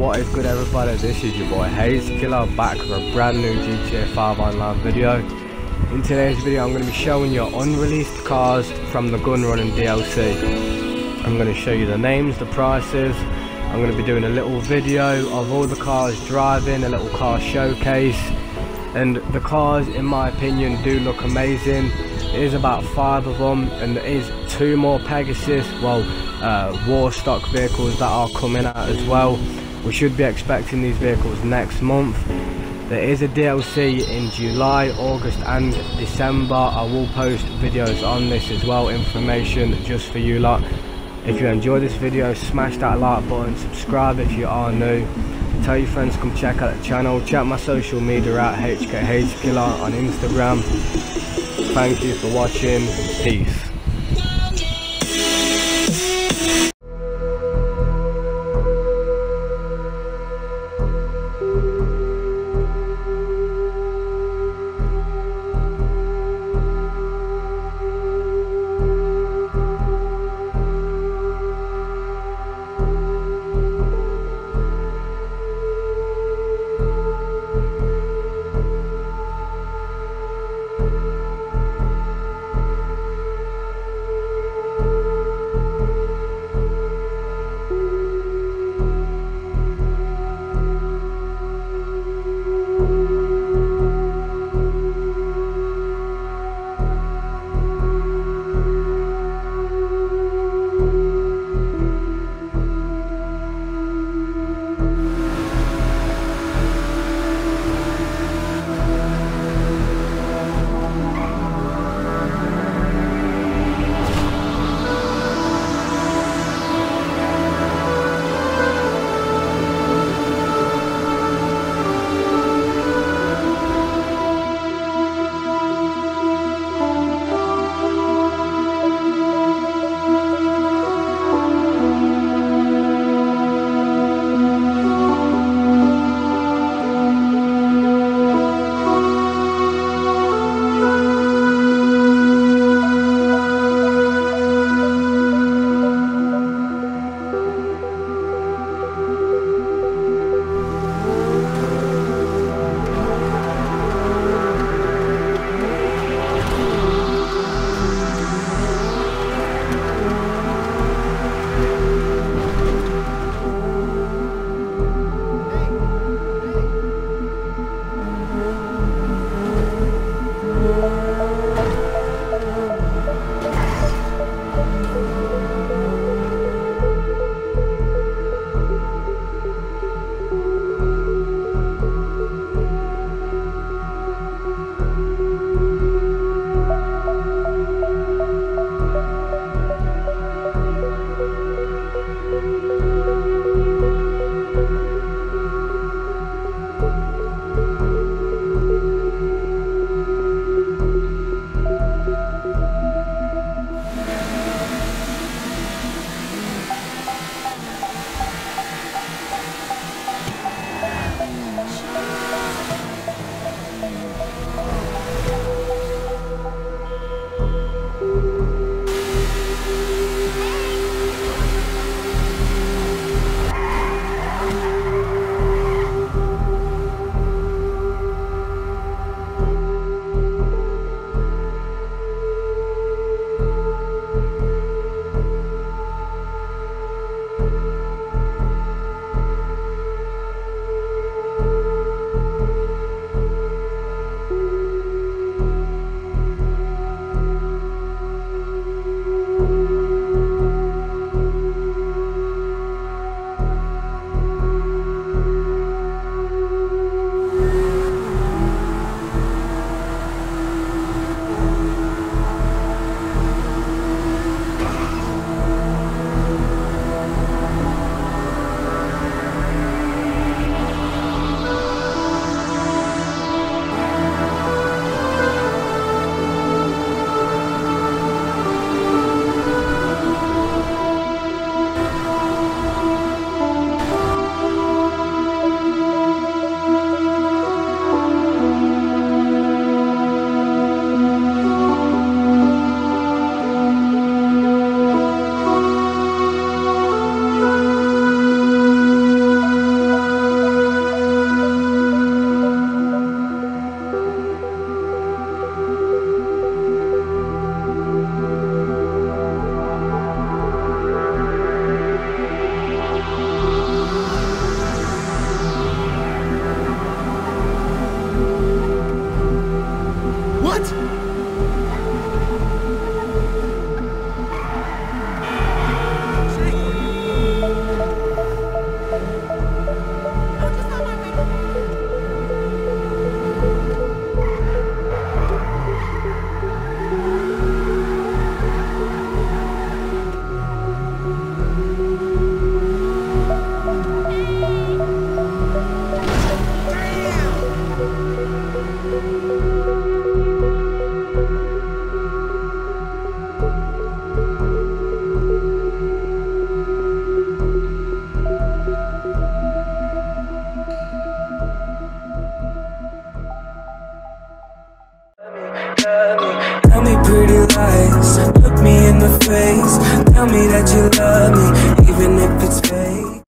what is good, everybody? This is your boy Hayes Killer, back with a brand new GTA5 online video. In today's video I'm going to be showing you unreleased cars from the gun running DLC. I'm going to show you the names, the prices. I'm going to be doing a little video of all the cars driving, a little car showcase. And the cars, in my opinion, do look amazing. There is about 5 of them, and there is 2 more Pegasus, war stock vehicles that are coming out as well. We should be expecting these vehicles next month. There is a DLC in July, August and December. I will post videos on this as well, information just for you lot. If you enjoy this video, smash that like button, subscribe if you are new, tell your friends come check out the channel, check my social media at HKHazeKiller on Instagram. Thank you for watching, peace. pretty lies. Look me in the face, tell me that you love me, even if it's fake.